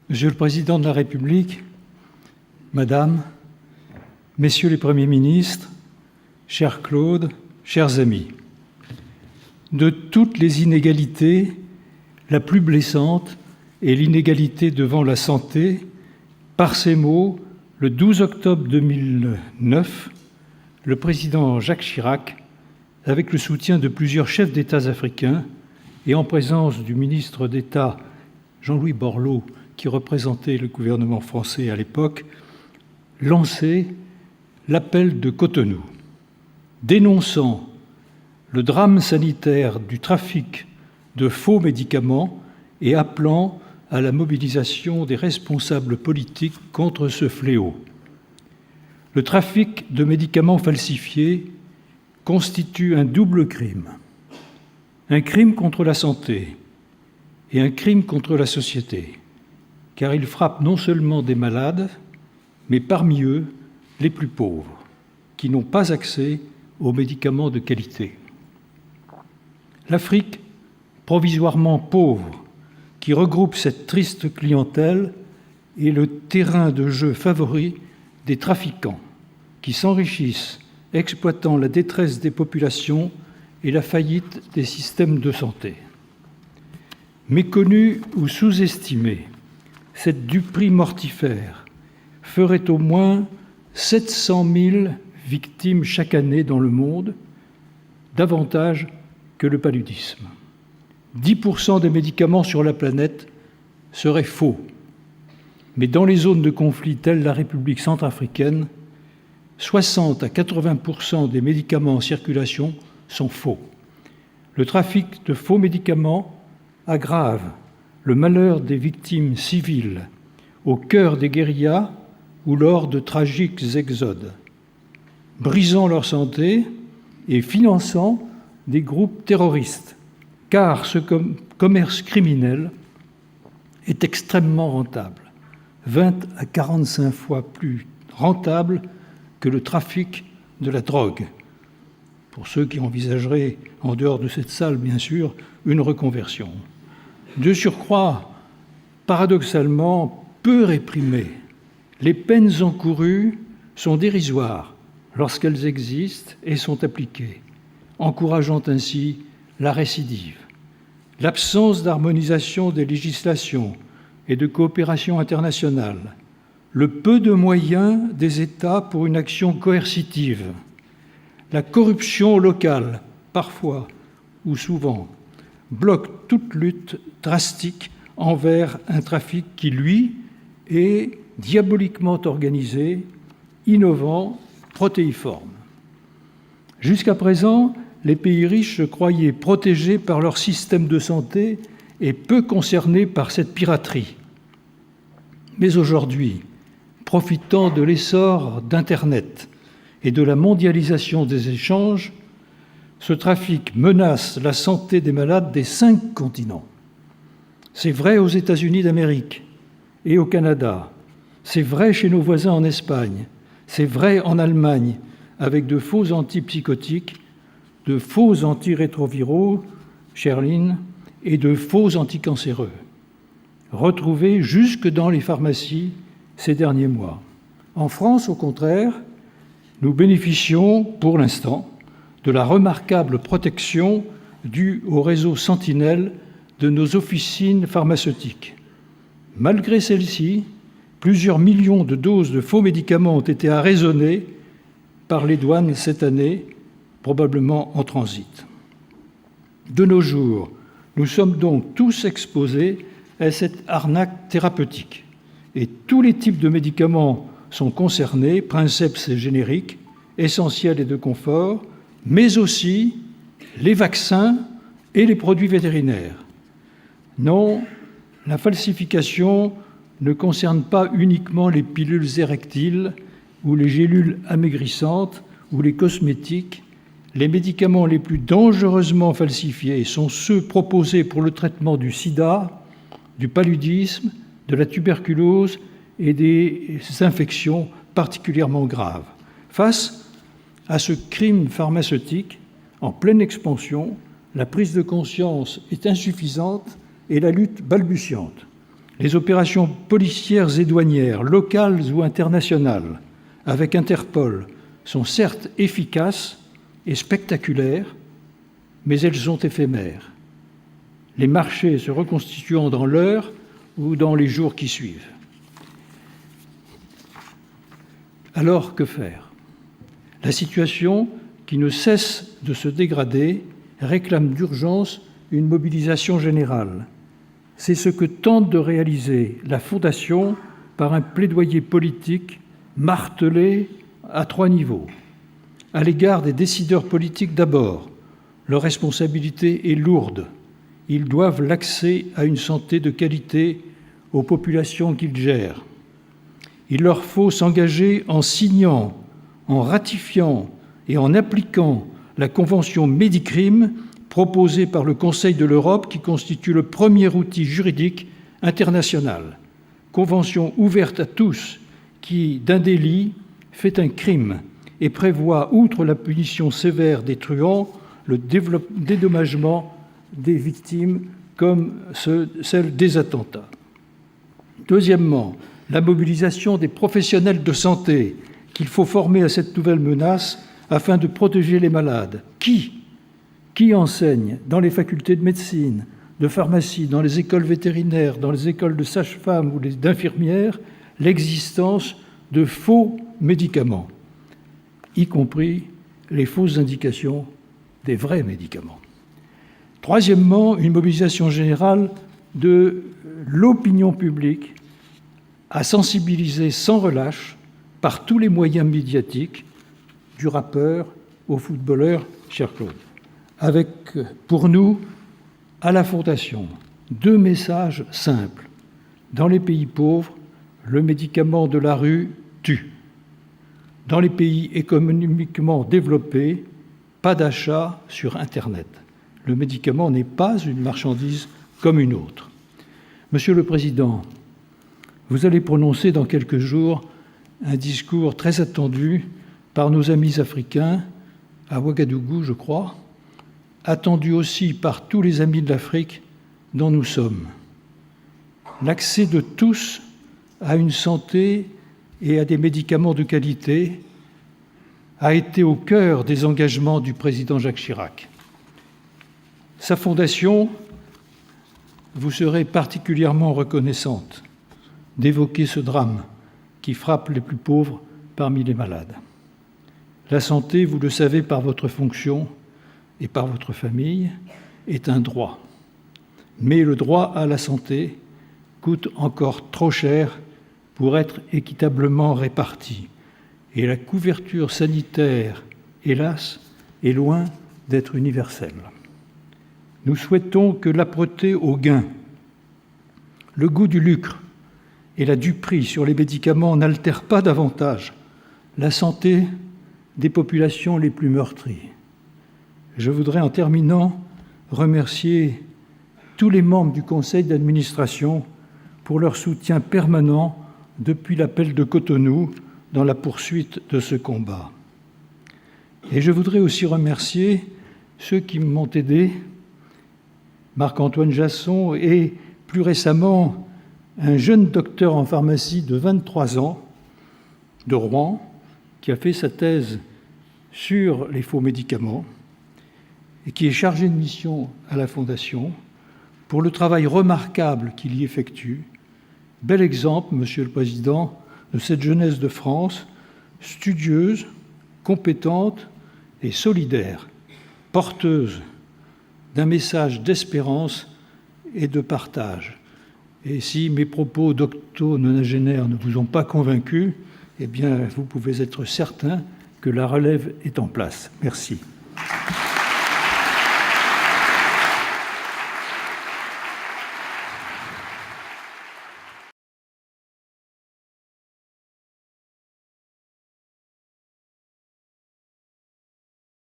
Monsieur le Président de la République, Madame, Messieurs les Premiers ministres, cher Claude, chers amis, de toutes les inégalités, la plus blessante est l'inégalité devant la santé. Par ces mots, le 12 octobre 2009, le président Jacques Chirac, avec le soutien de plusieurs chefs d'État africains et en présence du ministre d'État Jean-Louis Borloo, qui représentait le gouvernement français à l'époque, lançait l'appel de Cotonou, dénonçant le drame sanitaire du trafic de faux médicaments et appelant à la mobilisation des responsables politiques contre ce fléau. Le trafic de médicaments falsifiés constitue un double crime. Un crime contre la santé et un crime contre la société, car il frappe non seulement des malades, mais parmi eux, les plus pauvres, qui n'ont pas accès aux médicaments de qualité. L'Afrique, provisoirement pauvre, qui regroupe cette triste clientèle, est le terrain de jeu favori des trafiquants, qui s'enrichissent exploitant la détresse des populations et la faillite des systèmes de santé. Méconnue ou sous-estimée, cette duperie mortifère ferait au moins 700 000 victimes chaque année dans le monde, davantage que le paludisme. 10% des médicaments sur la planète seraient faux. Mais dans les zones de conflit telles la République centrafricaine, 60 à 80% des médicaments en circulation sont faux. Le trafic de faux médicaments aggrave le malheur des victimes civiles au cœur des guérillas ou lors de tragiques exodes, brisant leur santé et finançant des groupes terroristes, car ce commerce criminel est extrêmement rentable, 20 à 45 fois plus rentable que le trafic de la drogue, pour ceux qui envisageraient, en dehors de cette salle bien sûr, une reconversion. De surcroît, paradoxalement, peu réprimées, les peines encourues sont dérisoires lorsqu'elles existent et sont appliquées, encourageant ainsi la récidive. L'absence d'harmonisation des législations et de coopération internationale, le peu de moyens des États pour une action coercitive, la corruption locale, parfois ou souvent, bloquent toute lutte drastique envers un trafic qui, lui, est diaboliquement organisé, innovant, protéiforme. Jusqu'à présent, les pays riches se croyaient protégés par leur système de santé et peu concernés par cette piraterie. Mais aujourd'hui, profitant de l'essor d'Internet et de la mondialisation des échanges, ce trafic menace la santé des malades des 5 continents. C'est vrai aux États-Unis d'Amérique et au Canada, c'est vrai chez nos voisins en Espagne, c'est vrai en Allemagne, avec de faux antipsychotiques, de faux antirétroviraux, chère Lynn, et de faux anticancéreux, retrouvés jusque dans les pharmacies ces derniers mois. En France, au contraire, nous bénéficions, pour l'instant, de la remarquable protection due au réseau Sentinelle de nos officines pharmaceutiques. Malgré celle-ci, plusieurs millions de doses de faux médicaments ont été arraisonnées par les douanes cette année, probablement en transit. De nos jours, nous sommes donc tous exposés à cette arnaque thérapeutique. Et tous les types de médicaments sont concernés, princeps et génériques, essentiels et de confort, mais aussi les vaccins et les produits vétérinaires. Non, la falsification ne concerne pas uniquement les pilules érectiles ou les gélules amaigrissantes ou les cosmétiques. Les médicaments les plus dangereusement falsifiés sont ceux proposés pour le traitement du sida, du paludisme, de la tuberculose et des infections particulièrement graves. Face à ce crime pharmaceutique en pleine expansion, la prise de conscience est insuffisante et la lutte balbutiante. Les opérations policières et douanières, locales ou internationales, avec Interpol, sont certes efficaces et spectaculaires, mais elles sont éphémères, les marchés se reconstituant dans l'heure ou dans les jours qui suivent. Alors, que faire ? La situation, qui ne cesse de se dégrader, réclame d'urgence une mobilisation générale. C'est ce que tente de réaliser la Fondation par un plaidoyer politique martelé à 3 niveaux. À l'égard des décideurs politiques d'abord, leur responsabilité est lourde. Ils doivent l'accès à une santé de qualité aux populations qu'ils gèrent. Il leur faut s'engager en signant, en ratifiant et en appliquant la Convention Médicrime proposée par le Conseil de l'Europe qui constitue le premier outil juridique international. Convention ouverte à tous qui, d'un délit, fait un crime et prévoit, outre la punition sévère des truands, le dédommagement des victimes comme celle des attentats. Deuxièmement, la mobilisation des professionnels de santé qu'il faut former à cette nouvelle menace afin de protéger les malades. Qui enseigne dans les facultés de médecine, de pharmacie, dans les écoles vétérinaires, dans les écoles de sages-femmes ou d'infirmières, l'existence de faux médicaments, y compris les fausses indications des vrais médicaments. Troisièmement, une mobilisation générale de l'opinion publique à sensibiliser sans relâche par tous les moyens médiatiques, du rappeur au footballeur, cher Claude. Avec, pour nous, à la Fondation, 2 messages simples. Dans les pays pauvres, le médicament de la rue tue. Dans les pays économiquement développés, pas d'achat sur Internet. Le médicament n'est pas une marchandise comme une autre. Monsieur le Président, vous allez prononcer dans quelques jours un discours très attendu par nos amis africains, à Ouagadougou, je crois, attendu aussi par tous les amis de l'Afrique dont nous sommes. L'accès de tous à une santé et à des médicaments de qualité a été au cœur des engagements du président Jacques Chirac. Sa fondation vous serait particulièrement reconnaissante d'évoquer ce drame qui frappe les plus pauvres parmi les malades. La santé, vous le savez par votre fonction et par votre famille, est un droit. Mais le droit à la santé coûte encore trop cher pour être équitablement réparti. Et la couverture sanitaire, hélas, est loin d'être universelle. Nous souhaitons que l'âpreté au gain, le goût du lucre et la duperie sur les médicaments n'altèrent pas davantage la santé des populations les plus meurtries. Je voudrais, en terminant, remercier tous les membres du conseil d'administration pour leur soutien permanent depuis l'appel de Cotonou dans la poursuite de ce combat. Et je voudrais aussi remercier ceux qui m'ont aidé, Marc-Antoine Jasson et, plus récemment, un jeune docteur en pharmacie de 23 ans, de Rouen, qui a fait sa thèse sur les faux médicaments et qui est chargé de mission à la Fondation pour le travail remarquable qu'il y effectue. Bel exemple, Monsieur le Président, de cette jeunesse de France, studieuse, compétente et solidaire, porteuse d'un message d'espérance et de partage. Et si mes propos d'octononagénaire ne vous ont pas convaincu, eh bien, vous pouvez être certain que la relève est en place. Merci.